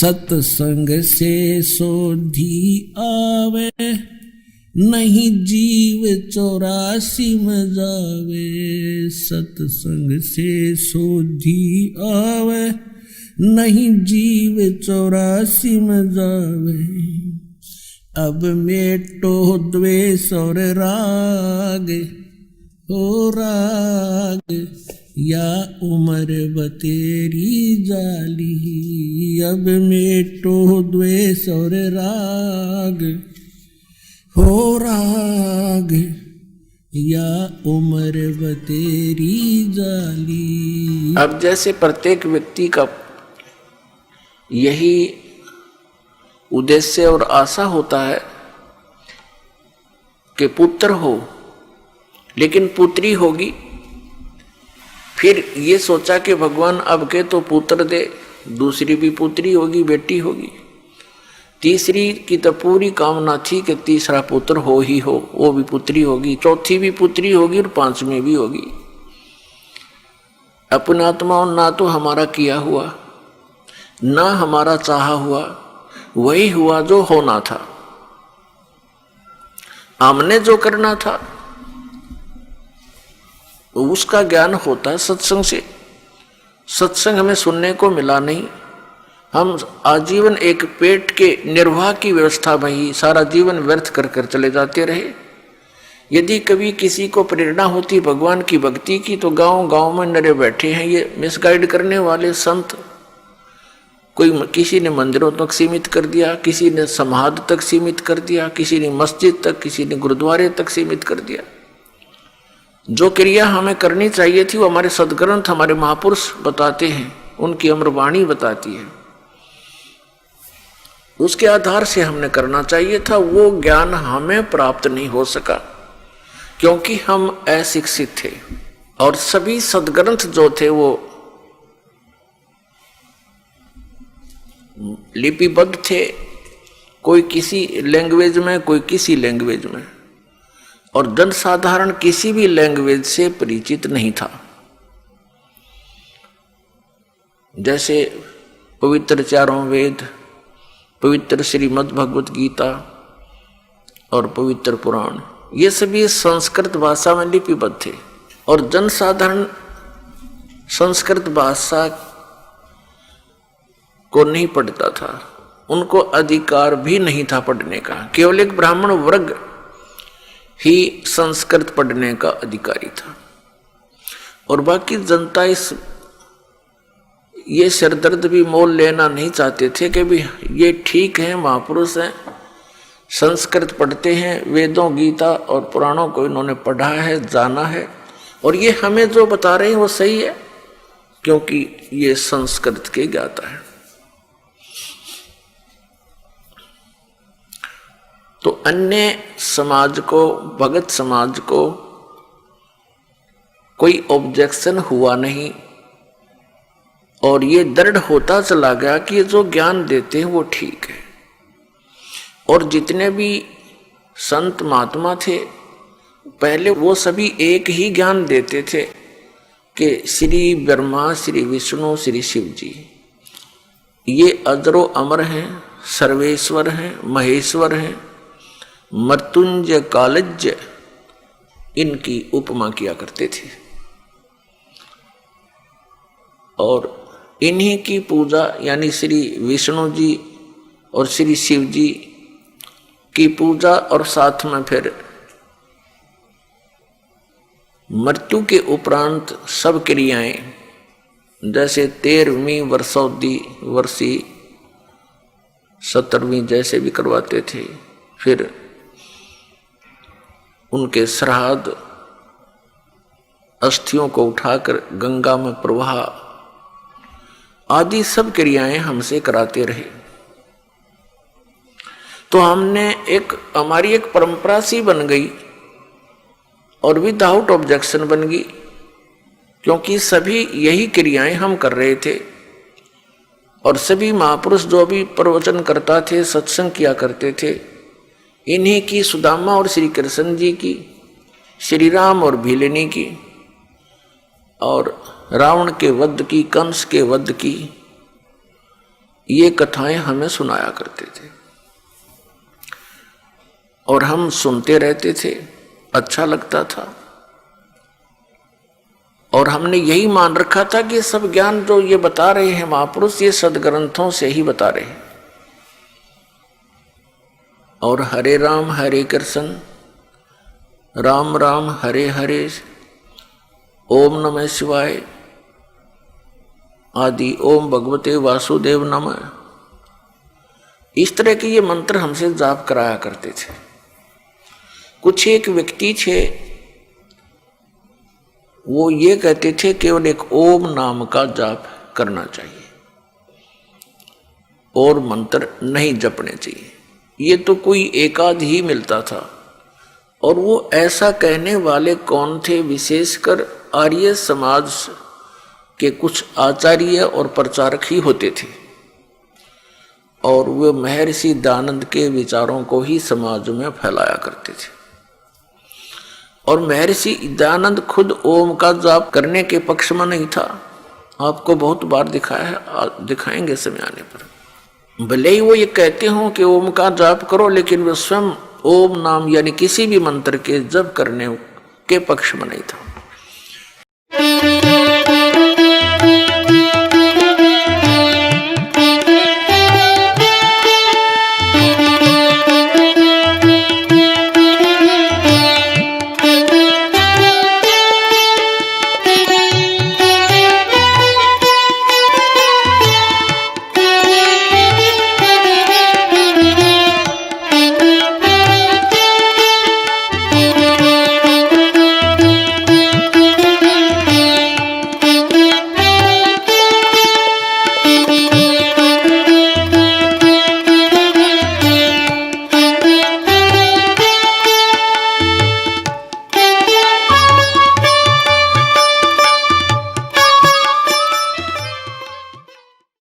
सत्संग से सोधी आवे, नहीं जीव 84 में जावे। सत्संग से सोधी आवे, नहीं जीव 84 में जावे। अब मेटो द्वेष और राग, हो राग या उम्र बतेरी जाली। अब मेटो द्वेष और राग, हो राग या उम्र बतेरी जाली। अब जैसे प्रत्येक व्यक्ति का यही उद्देश्य और आशा होता है कि पुत्र हो, लेकिन पुत्री होगी। फिर ये सोचा कि भगवान अब के तो पुत्र दे, दूसरी भी पुत्री होगी, बेटी होगी। तीसरी की तो पूरी कामना थी कि तीसरा पुत्र हो ही हो, वो भी पुत्री होगी, चौथी भी पुत्री होगी और पांचवी भी होगी। अपने आत्मा ना तो हमारा किया हुआ, ना हमारा चाहा हुआ, वही हुआ जो होना था। हमने जो करना था उसका ज्ञान होता है सत्संग से। सत्संग हमें सुनने को मिला नहीं, हम आजीवन एक पेट के निर्वाह की व्यवस्था में ही सारा जीवन व्यर्थ कर कर चले जाते रहे। यदि कभी किसी को प्रेरणा होती भगवान की भक्ति की, तो गांव गांव में नरे बैठे हैं ये मिसगाइड करने वाले संत। कोई किसी ने मंदिरों तक सीमित कर दिया, किसी ने समाध तक सीमित कर दिया, किसी ने मस्जिद तक, किसी ने गुरुद्वारे तक सीमित कर दिया। जो क्रिया हमें करनी चाहिए थी वो हमारे सद्ग्रंथ, हमारे महापुरुष बताते हैं, उनकी अमरवाणी बताती है। उसके आधार से हमने करना चाहिए था। वो ज्ञान हमें प्राप्त नहीं हो सका क्योंकि हम अशिक्षित थे। और सभी सद्ग्रंथ जो थे वो लिपिबद्ध थे, कोई किसी लैंग्वेज में, कोई किसी लैंग्वेज में, और जनसाधारण किसी भी लैंग्वेज से परिचित नहीं था। जैसे पवित्र चारों वेद, पवित्र श्रीमद् भगवत गीता और पवित्र पुराण, ये सभी संस्कृत भाषा में लिपिबद्ध थे। और जनसाधारण संस्कृत भाषा को नहीं पढ़ता था, उनको अधिकार भी नहीं था पढ़ने का। केवल एक ब्राह्मण वर्ग ही संस्कृत पढ़ने का अधिकारी था, और बाकी जनता ये सिरदर्द भी मोल लेना नहीं चाहते थे कि भी ये ठीक है, महापुरुष हैं, संस्कृत पढ़ते हैं, वेदों गीता और पुराणों को इन्होंने पढ़ा है, जाना है, और ये हमें जो बता रहे हैं वो सही है क्योंकि ये संस्कृत के ज्ञाता है। तो अन्य समाज को, भगत समाज को कोई ऑब्जेक्शन हुआ नहीं, और ये दृढ़ होता चला गया कि ये जो ज्ञान देते हैं वो ठीक है। और जितने भी संत महात्मा थे पहले वो सभी एक ही ज्ञान देते थे कि श्री ब्रह्मा, श्री विष्णु, श्री शिव जी ये अजरो अमर हैं, सर्वेश्वर हैं, महेश्वर हैं, मृत्युंजय कालज्य, इनकी उपमा किया करते थे। और इन्हीं की पूजा यानी श्री विष्णु जी और श्री शिव जी की पूजा, और साथ में फिर मृत्यु के उपरांत सब क्रियाएं, जैसे 13वीं वर्षोद्धि, वर्षी 17वीं जैसे भी करवाते थे, फिर उनके श्राद्ध, अस्थियों को उठाकर गंगा में प्रवाह आदि सब क्रियाएं हमसे कराते रहे। तो हमने हमारी एक परंपरा सी बन गई और विदाउट ऑब्जेक्शन बन गई, क्योंकि सभी यही क्रियाएं हम कर रहे थे। और सभी महापुरुष जो भी प्रवचन करता थे, सत्संग किया करते थे, इन्हीं की, सुदामा और श्री कृष्ण जी की, श्री राम और भीलनी की, और रावण के वध की, कंस के वध की, ये कथाएं हमें सुनाया करते थे और हम सुनते रहते थे, अच्छा लगता था। और हमने यही मान रखा था कि सब ज्ञान जो ये बता रहे हैं महापुरुष, ये सदग्रंथों से ही बता रहे हैं। और हरे कृष्ण राम राम हरे हरे, ओम नमः शिवाय आदि, ओम भगवते वासुदेव नमः, इस तरह के ये मंत्र हमसे जाप कराया करते थे। कुछ एक व्यक्ति थे, वो ये कहते थे केवल एक ओम नाम का जाप करना चाहिए और मंत्र नहीं जपने चाहिए। ये तो कोई एकाध ही मिलता था। और वो ऐसा कहने वाले कौन थे? विशेषकर आर्य समाज के कुछ आचार्य और प्रचारक ही होते थे। और वे महर्षि दयानंद के विचारों को ही समाज में फैलाया करते थे। और महर्षि दयानंद खुद ओम का जाप करने के पक्ष में नहीं था। आपको बहुत बार दिखाया है, दिखाएंगे समय आने पर। भले ही वो ये कहते हों कि ओम का जाप करो, लेकिन वे स्वयं ओम नाम यानी किसी भी मंत्र के जप करने के पक्ष में नहीं था।